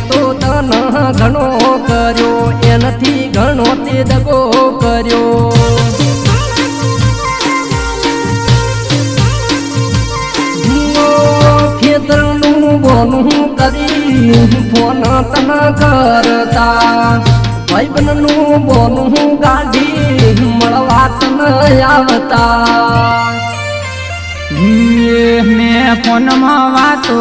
તો તન ઘણો કર્યો એનાથી ઘણો તે દગો કર્યો ખેતરનું બોનું કરી ફોન તન કરતા ભાઈબંધનું બોનું ગાડી મળવા તન આવતા મેં ફોનમાં વાતો